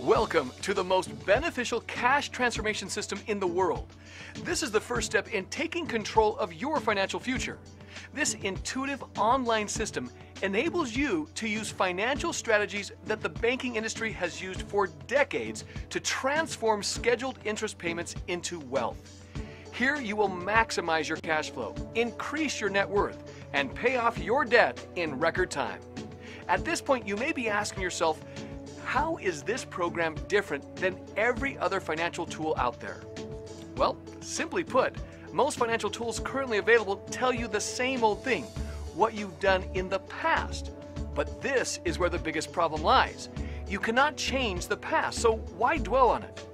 Welcome to the most beneficial cash transformation system in the world. This is the first step in taking control of your financial future. This intuitive online system enables you to use financial strategies that the banking industry has used for decades to transform scheduled interest payments into wealth. Here you will maximize your cash flow, increase your net worth, and pay off your debt in record time. At this point, you may be asking yourself, how is this program different than every other financial tool out there? Well, simply put, most financial tools currently available tell you the same old thing, what you've done in the past. But this is where the biggest problem lies. You cannot change the past, so why dwell on it?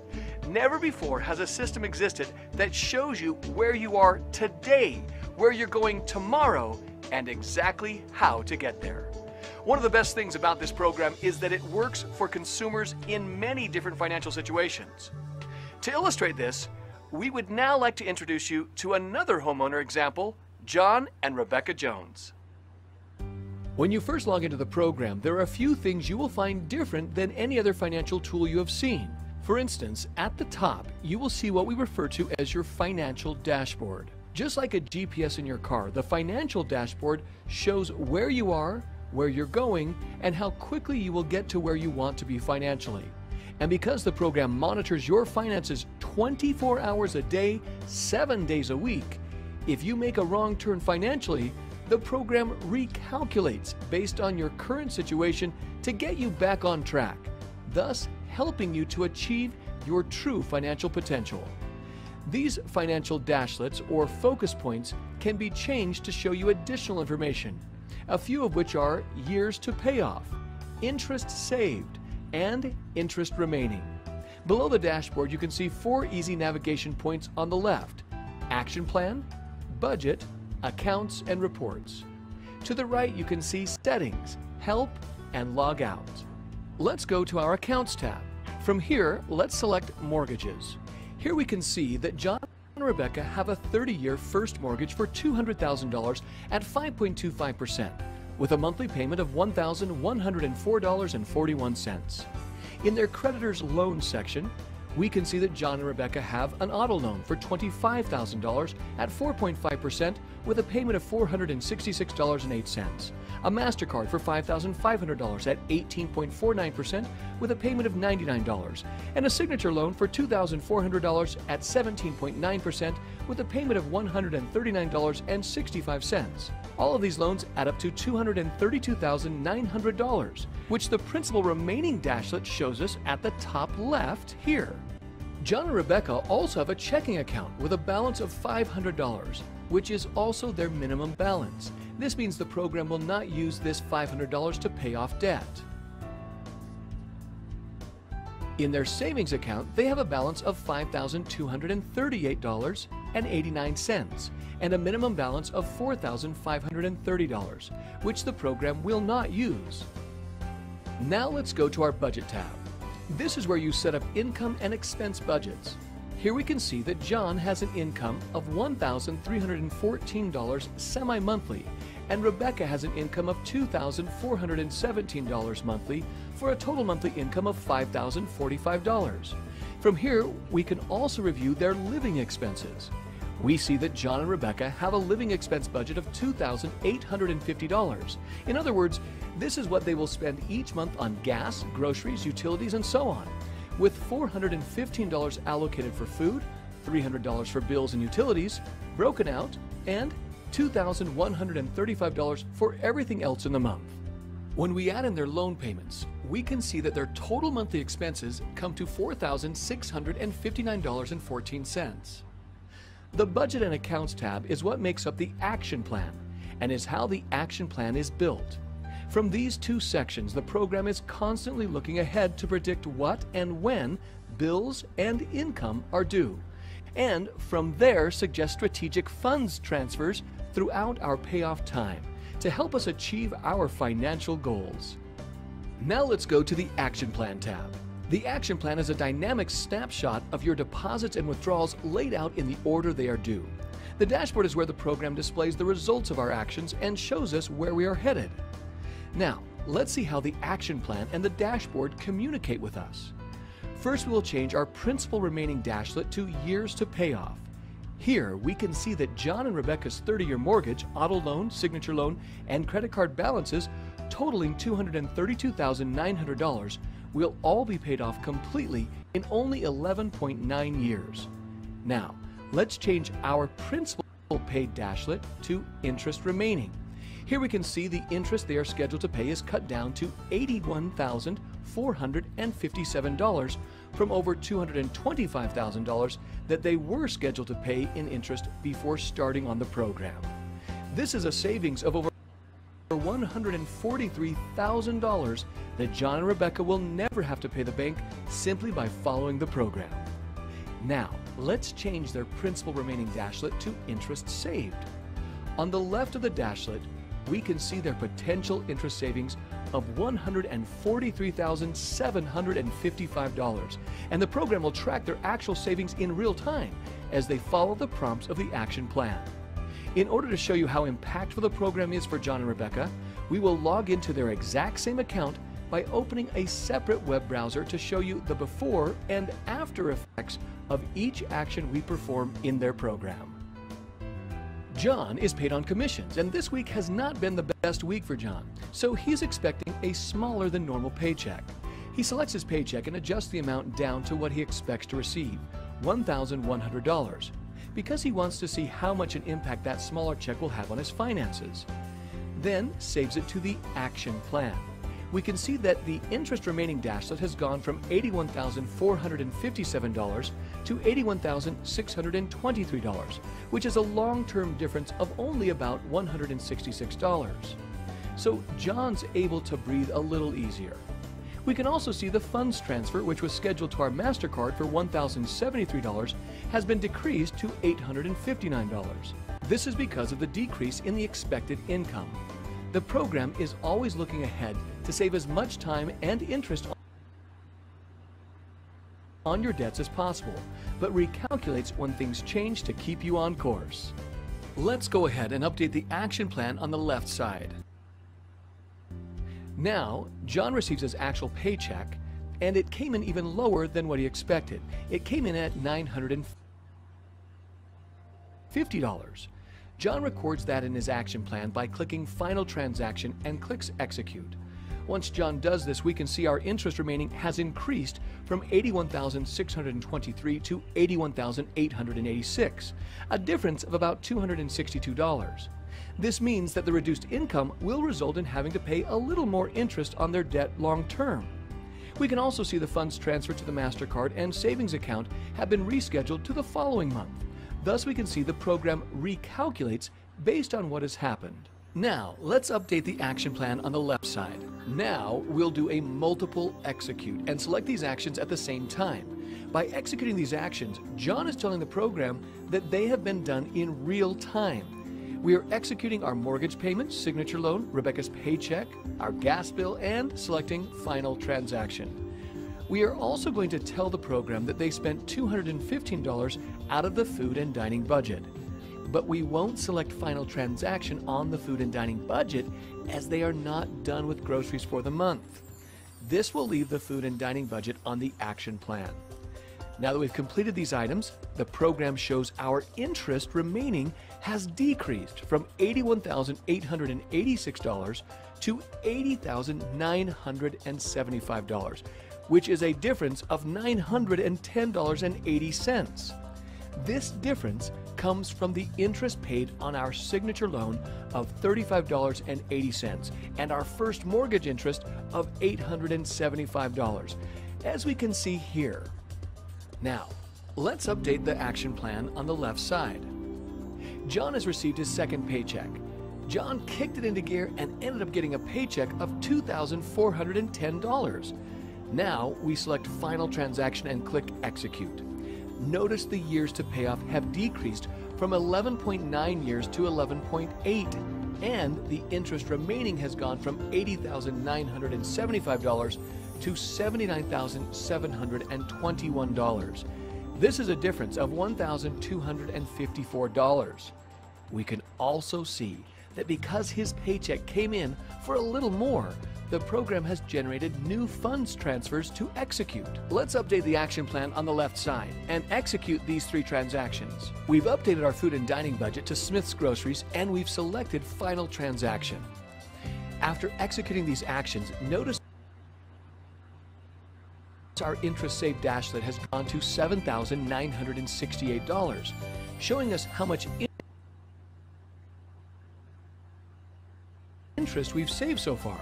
Never before has a system existed that shows you where you are today, where you're going tomorrow, and exactly how to get there. One of the best things about this program is that it works for consumers in many different financial situations. To illustrate this, we would now like to introduce you to another homeowner example, John and Rebecca Jones. When you first log into the program, there are a few things you will find different than any other financial tool you have seen. For instance, at the top, you will see what we refer to as your financial dashboard. Just like a GPS in your car, the financial dashboard shows where you are, where you're going, and how quickly you will get to where you want to be financially. And because the program monitors your finances 24 hours a day, 7 days a week, if you make a wrong turn financially, the program recalculates based on your current situation to get you back on track, thus helping you to achieve your true financial potential. These financial dashlets or focus points can be changed to show you additional information, a few of which are years to pay off, interest saved, and interest remaining. Below the dashboard, you can see 4 easy navigation points on the left: action plan, budget, accounts, and reports. To the right, you can see settings, help, and log out. Let's go to our accounts tab. From here, let's select mortgages. Here we can see that John and Rebecca have a 30-year first mortgage for $200,000 at 5.25%, with a monthly payment of $1,104.41. In their creditor's loan section, we can see that John and Rebecca have an auto loan for $25,000 at 4.5% with a payment of $466.08, a MasterCard for $5,500 at 18.49% with a payment of $99, and a signature loan for $2,400 at 17.9% with a payment of $139.65. All of these loans add up to $232,900, which the principal remaining dashlet shows us at the top left here. John and Rebecca also have a checking account with a balance of $500, which is also their minimum balance. This means the program will not use this $500 to pay off debt. In their savings account, they have a balance of $5,238.89 and a minimum balance of $4,530, which the program will not use. Now let's go to our budget tab. This is where you set up income and expense budgets. Here we can see that John has an income of $1,314 semi-monthly, and Rebecca has an income of $2,417 monthly for a total monthly income of $5,045. From here, we can also review their living expenses. We see that John and Rebecca have a living expense budget of $2,850. In other words, this is what they will spend each month on gas, groceries, utilities, and so on, with $415 allocated for food, $300 for bills and utilities, broken out, and $2,135 for everything else in the month. When we add in their loan payments, we can see that their total monthly expenses come to $4,659.14. The Budget and Accounts tab is what makes up the Action Plan and is how the Action Plan is built. From these two sections, the program is constantly looking ahead to predict what and when bills and income are due, and from there suggest strategic funds transfers throughout our payoff time to help us achieve our financial goals. Now let's go to the Action Plan tab. The Action Plan is a dynamic snapshot of your deposits and withdrawals laid out in the order they are due. The dashboard is where the program displays the results of our actions and shows us where we are headed. Now, let's see how the Action Plan and the dashboard communicate with us. First, we will change our principal remaining dashlet to years to payoff. Here, we can see that John and Rebecca's 30-year mortgage, auto loan, signature loan, and credit card balances totaling $232,900 will all be paid off completely in only 11.9 years. Now, let's change our principal paid dashlet to interest remaining. Here we can see the interest they are scheduled to pay is cut down to $81,457 from over $225,000 that they were scheduled to pay in interest before starting on the program. This is a savings of over $143,000 that John and Rebecca will never have to pay the bank simply by following the program. Now, let's change their principal remaining dashlet to interest saved. On the left of the dashlet, we can see their potential interest savings of $143,755, and the program will track their actual savings in real time as they follow the prompts of the action plan. In order to show you how impactful the program is for John and Rebecca, we will log into their exact same account by opening a separate web browser to show you the before and after effects of each action we perform in their program. John is paid on commissions, and this week has not been the best week for John, so he's expecting a smaller than normal paycheck. He selects his paycheck and adjusts the amount down to what he expects to receive, $1,100, because he wants to see how much an impact that smaller check will have on his finances. Then saves it to the action plan. We can see that the interest remaining dashlet has gone from $81,457 to $81,623, which is a long-term difference of only about $166. So John's able to breathe a little easier. We can also see the funds transfer, which was scheduled to our MasterCard for $1,073, has been decreased to $859. This is because of the decrease in the expected income. The program is always looking ahead to save as much time and interest on your debts as possible, but recalculates when things change to keep you on course. Let's go ahead and update the action plan on the left side. Now, John receives his actual paycheck, and it came in even lower than what he expected. It came in at $950. John records that in his action plan by clicking Final Transaction and clicks Execute. Once John does this, we can see our interest remaining has increased from $81,623 to $81,886, a difference of about $262. This means that the reduced income will result in having to pay a little more interest on their debt long term. We can also see the funds transferred to the MasterCard and savings account have been rescheduled to the following month. Thus, we can see the program recalculates based on what has happened. Now, let's update the action plan on the left side. Now, we'll do a multiple execute and select these actions at the same time. By executing these actions, John is telling the program that they have been done in real time. We are executing our mortgage payment, signature loan, Rebecca's paycheck, our gas bill, and selecting Final Transaction. We are also going to tell the program that they spent $215 out of the food and dining budget. But we won't select Final Transaction on the food and dining budget as they are not done with groceries for the month. This will leave the food and dining budget on the action plan. Now that we've completed these items, the program shows our interest remaining has decreased from $81,886 to $80,975, which is a difference of $910.80. This difference comes from the interest paid on our signature loan of $35.80 and our first mortgage interest of $875, as we can see here. Now, let's update the action plan on the left side. John has received his second paycheck. John kicked it into gear and ended up getting a paycheck of $2,410. Now, we select Final Transaction and click Execute. Notice the years to pay off have decreased from 11.9 years to 11.8, and the interest remaining has gone from $80,975 to $79,721. This is a difference of $1,254. We can also see that because his paycheck came in for a little more, the program has generated new funds transfers to execute. Let's update the action plan on the left side and execute these 3 transactions. We've updated our food and dining budget to Smith's Groceries, and we've selected Final Transaction. After executing these actions, notice our interest saved dashlet has gone to $7,968, showing us how much interest we've saved so far.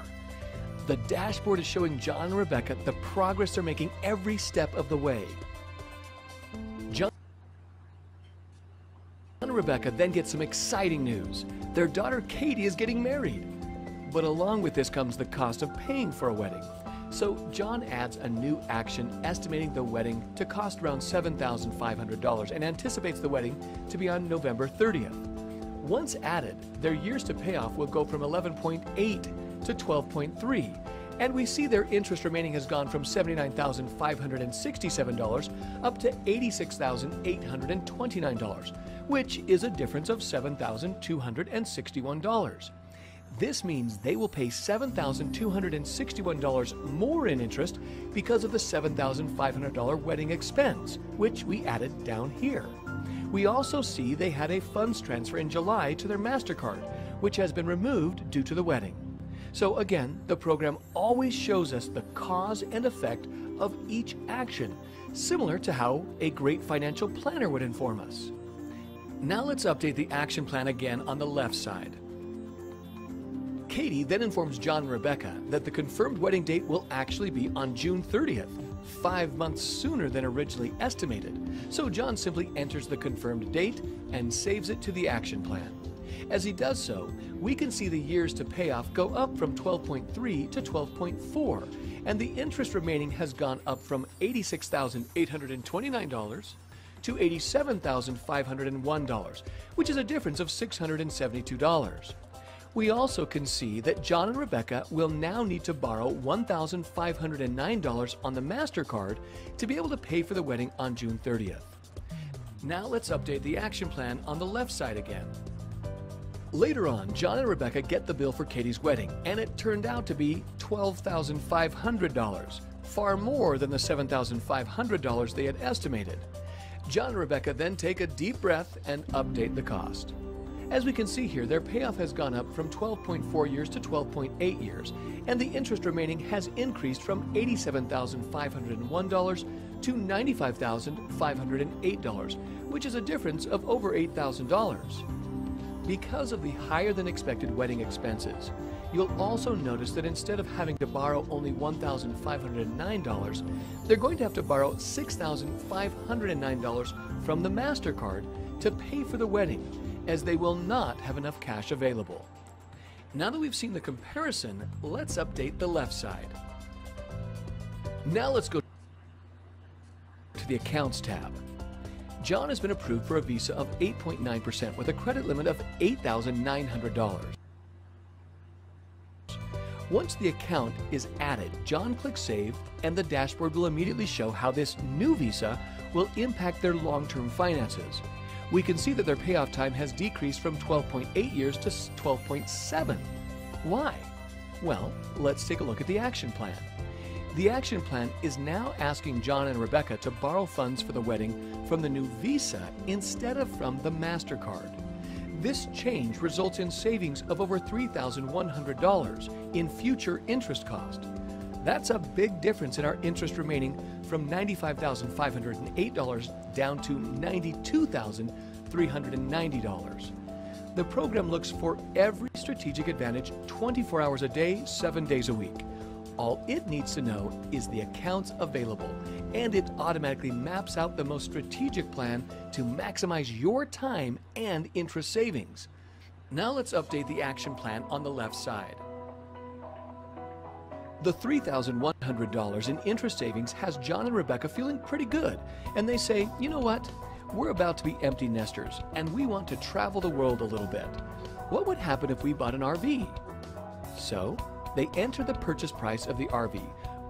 The dashboard is showing John and Rebecca the progress they're making every step of the way. John and Rebecca then get some exciting news. Their daughter Katie is getting married. But along with this comes the cost of paying for a wedding. So John adds a new action estimating the wedding to cost around $7,500 and anticipates the wedding to be on November 30th. Once added, their years to pay off will go from 11.8 to 12.3, and we see their interest remaining has gone from $79,567 up to $86,829, which is a difference of $7,261. This means they will pay $7,261 more in interest because of the $7,500 wedding expense, which we added down here. We also see they had a funds transfer in July to their MasterCard, which has been removed due to the wedding. So again, the program always shows us the cause and effect of each action, similar to how a great financial planner would inform us. Now let's update the action plan again on the left side. Katie then informs John and Rebecca that the confirmed wedding date will actually be on June 30th, 5 months sooner than originally estimated. So John simply enters the confirmed date and saves it to the action plan. As he does so, we can see the years to pay off go up from 12.3 to 12.4, and the interest remaining has gone up from $86,829 to $87,501, which is a difference of $672. We also can see that John and Rebecca will now need to borrow $1,509 on the MasterCard to be able to pay for the wedding on June 30th. Now let's update the action plan on the left side again. Later on, John and Rebecca get the bill for Katie's wedding, and it turned out to be $12,500, far more than the $7,500 they had estimated. John and Rebecca then take a deep breath and update the cost. As we can see here, their payoff has gone up from 12.4 years to 12.8 years, and the interest remaining has increased from $87,501 to $95,508, which is a difference of over $8,000. Because of the higher than expected wedding expenses, you'll also notice that instead of having to borrow only $1,509, they're going to have to borrow $6,509 from the MasterCard to pay for the wedding, as they will not have enough cash available. Now that we've seen the comparison, let's update the left side. Now let's go to the Accounts tab. John has been approved for a visa of 8.9% with a credit limit of $8,900. Once the account is added, John clicks Save, and the dashboard will immediately show how this new visa will impact their long-term finances. We can see that their payoff time has decreased from 12.8 years to 12.7. Why? Well, let's take a look at the action plan. The action plan is now asking John and Rebecca to borrow funds for the wedding from the new visa instead of from the MasterCard. This change results in savings of over $3,100 in future interest cost. That's a big difference in our interest remaining from $95,508 down to $92,390. The program looks for every strategic advantage 24 hours a day, 7 days a week. All it needs to know is the accounts available, and it automatically maps out the most strategic plan to maximize your time and interest savings. Now let's update the action plan on the left side. The $3,100 in interest savings has John and Rebecca feeling pretty good, and they say, you know what? We're about to be empty nesters, and we want to travel the world a little bit. What would happen if we bought an RV? So, they enter the purchase price of the RV,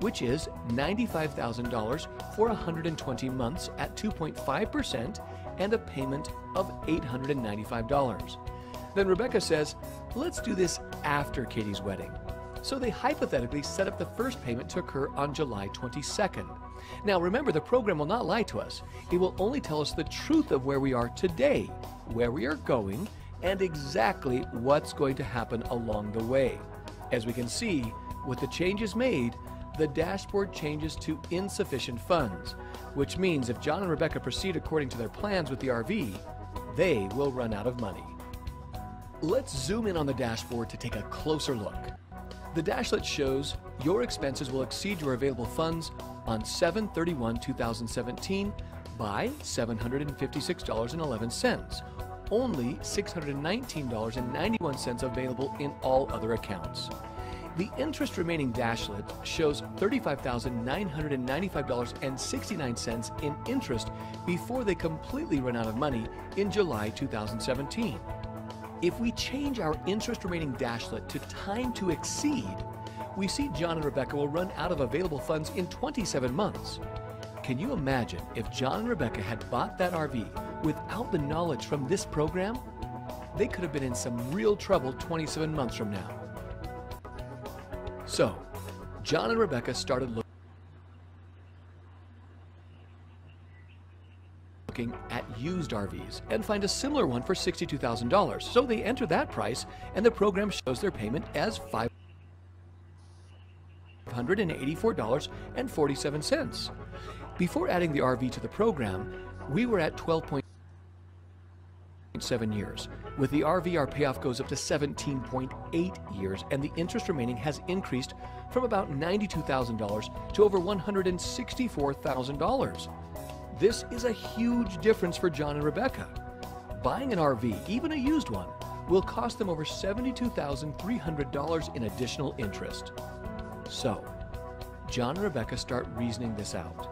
which is $95,000 for 120 months at 2.5% and a payment of $895. Then Rebecca says, let's do this after Katie's wedding. So they hypothetically set up the first payment to occur on July 22nd. Now remember, the program will not lie to us. It will only tell us the truth of where we are today, where we are going, and exactly what's going to happen along the way. As we can see, with the changes made, the dashboard changes to insufficient funds, which means if John and Rebecca proceed according to their plans with the RV, they will run out of money. Let's zoom in on the dashboard to take a closer look. The dashlet shows your expenses will exceed your available funds on 7/31/2017 by $756.11. Only $619.91 available in all other accounts. The interest remaining dashlet shows $35,995.69 in interest before they completely run out of money in July 2017. If we change our interest remaining dashlet to time to exceed, we see John and Rebecca will run out of available funds in 27 months. Can you imagine if John and Rebecca had bought that RV without the knowledge from this program? They could have been in some real trouble 27 months from now. So, John and Rebecca started looking at used RVs and find a similar one for $62,000. So they enter that price, and the program shows their payment as $584.47. Before adding the RV to the program, we were at 12.7 years. With the RV, our payoff goes up to 17.8 years, and the interest remaining has increased from about $92,000 to over $164,000. This is a huge difference for John and Rebecca. Buying an RV, even a used one, will cost them over $72,300 in additional interest. So, John and Rebecca start reasoning this out.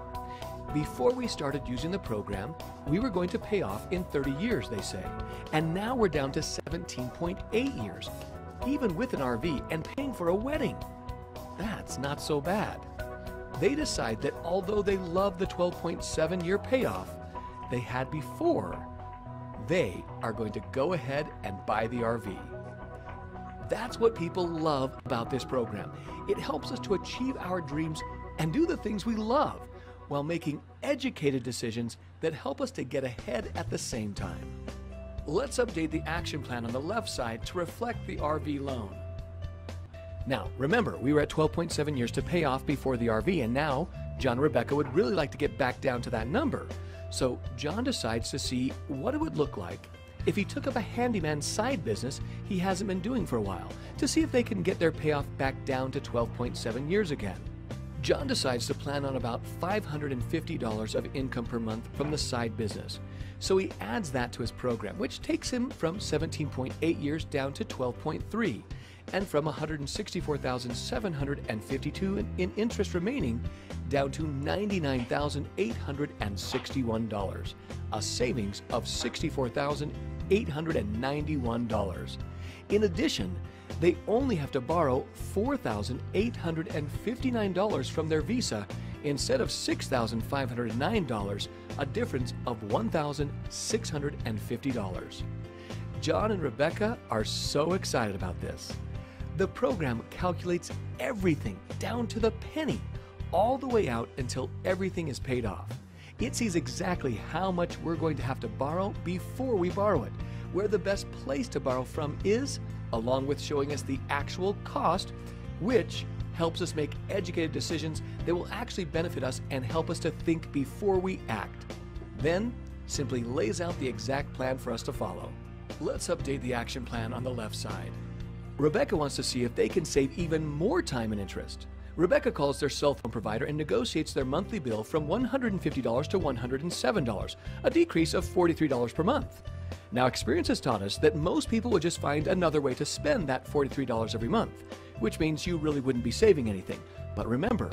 Before we started using the program, we were going to pay off in 30 years, they say, and now we're down to 17.8 years, even with an RV and paying for a wedding. That's not so bad. They decide that although they love the 12.7-year payoff they had before, they are going to go ahead and buy the RV. That's what people love about this program. It helps us to achieve our dreams and do the things we love while making educated decisions that help us to get ahead at the same time. Let's update the action plan on the left side to reflect the RV loan. Now, remember, we were at 12.7 years to pay off before the RV, and now John and Rebecca would really like to get back down to that number. So John decides to see what it would look like if he took up a handyman side business he hasn't been doing for a while, to see if they can get their payoff back down to 12.7 years again. John decides to plan on about $550 of income per month from the side business. So he adds that to his program, which takes him from 17.8 years down to 12.3, and from $164,752 in interest remaining down to $99,861, a savings of $64,891. In addition, they only have to borrow $4,859 from their Visa instead of $6,509, a difference of $1,650. John and Rebecca are so excited about this. The program calculates everything down to the penny, all the way out until everything is paid off. It sees exactly how much we're going to have to borrow before we borrow it, where the best place to borrow from is, along with showing us the actual cost, which helps us make educated decisions that will actually benefit us and help us to think before we act. Then, simply lays out the exact plan for us to follow. Let's update the action plan on the left side. Rebecca wants to see if they can save even more time and interest. Rebecca calls their cell phone provider and negotiates their monthly bill from $150 to $107, a decrease of $43 per month. Now, experience has taught us that most people would just find another way to spend that $43 every month, which means you really wouldn't be saving anything. But remember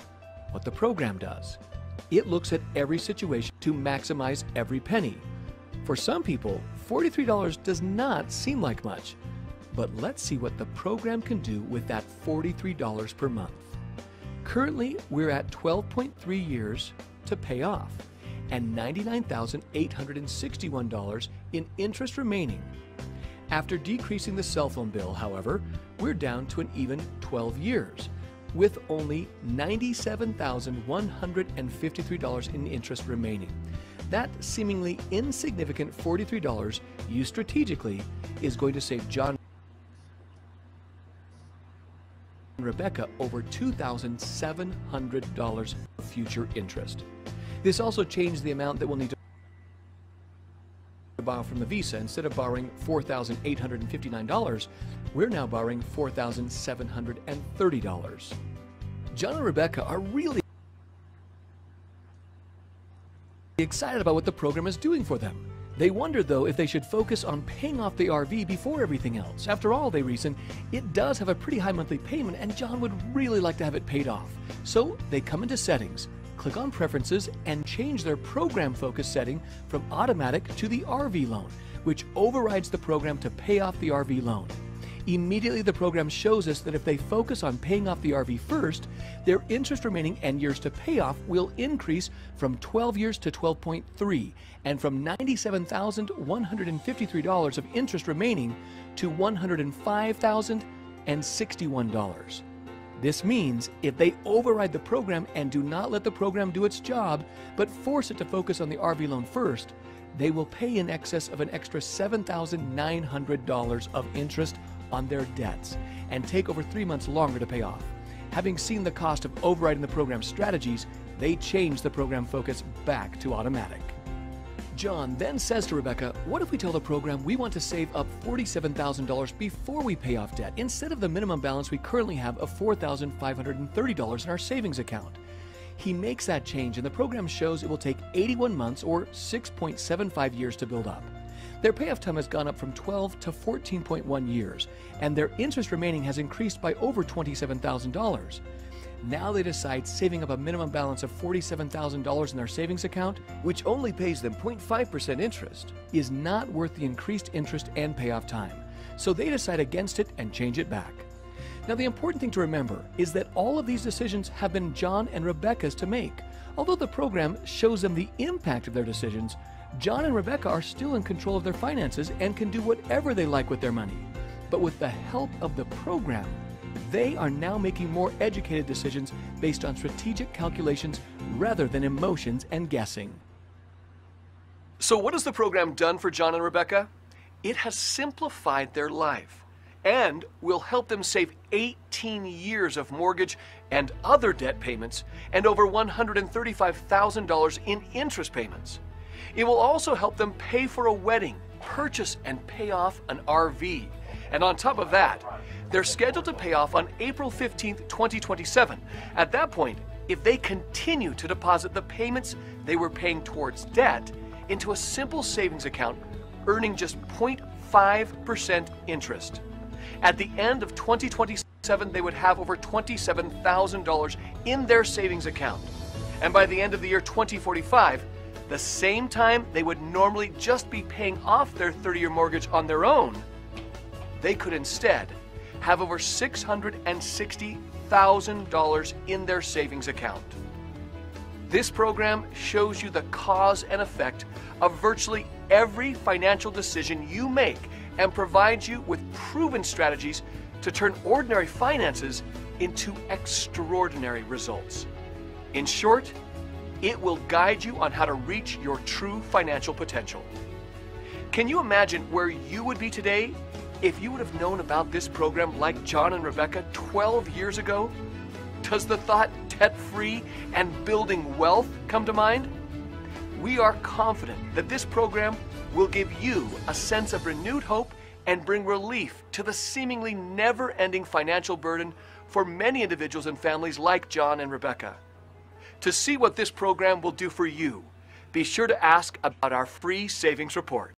what the program does. It looks at every situation to maximize every penny. For some people, $43 does not seem like much, but let's see what the program can do with that $43 per month. Currently, we're at 12.3 years to pay off and $99,861 in interest remaining. After decreasing the cell phone bill, however, we're down to an even 12 years, with only $97,153 in interest remaining. That seemingly insignificant $43 used strategically is going to save John and Rebecca over $2,700 of future interest. This also changed the amount that we'll need to borrow from the Visa. Instead of borrowing $4,859, we're now borrowing $4,730. John and Rebecca are really excited about what the program is doing for them. They wonder, though, if they should focus on paying off the RV before everything else. After all, they reason, it does have a pretty high monthly payment and John would really like to have it paid off. So they come into Settings, click on Preferences, and change their program focus setting from automatic to the RV loan, which overrides the program to pay off the RV loan. Immediately, the program shows us that if they focus on paying off the RV first, their interest remaining and years to pay off will increase from 12 years to 12.3, and from $97,153 of interest remaining to $105,061. This means if they override the program and do not let the program do its job, but force it to focus on the RV loan first, they will pay in excess of an extra $7,900 of interest on their debts and take over 3 months longer to pay off. Having seen the cost of overriding the program strategies, they change the program focus back to automatic. John then says to Rebecca, what if we tell the program we want to save up $47,000 before we pay off debt, instead of the minimum balance we currently have of $4,530 in our savings account? He makes that change and the program shows it will take 81 months or 6.75 years to build up. Their payoff time has gone up from 12 to 14.1 years, and their interest remaining has increased by over $27,000. Now they decide saving up a minimum balance of $47,000 in their savings account, which only pays them 0.5% interest, is not worth the increased interest and payoff time. So they decide against it and change it back. Now, the important thing to remember is that all of these decisions have been John and Rebecca's to make. Although the program shows them the impact of their decisions, John and Rebecca are still in control of their finances and can do whatever they like with their money. But with the help of the program, they are now making more educated decisions based on strategic calculations rather than emotions and guessing. So what has the program done for John and Rebecca? It has simplified their life and will help them save 18 years of mortgage and other debt payments and over $135,000 in interest payments. It will also help them pay for a wedding, purchase and pay off an RV. And on top of that, they're scheduled to pay off on April 15th, 2027. At that point, if they continue to deposit the payments they were paying towards debt into a simple savings account, earning just 0.5% interest. At the end of 2027, they would have over $27,000 in their savings account. And by the end of the year 2045, the same time they would normally just be paying off their 30-year mortgage on their own, they could instead have over $660,000 in their savings account. This program shows you the cause and effect of virtually every financial decision you make and provides you with proven strategies to turn ordinary finances into extraordinary results. In short, it will guide you on how to reach your true financial potential. Can you imagine where you would be today if you would have known about this program like John and Rebecca 12 years ago? Does the thought debt-free and building wealth come to mind? We are confident that this program will give you a sense of renewed hope and bring relief to the seemingly never-ending financial burden for many individuals and families like John and Rebecca. To see what this program will do for you, be sure to ask about our free savings report.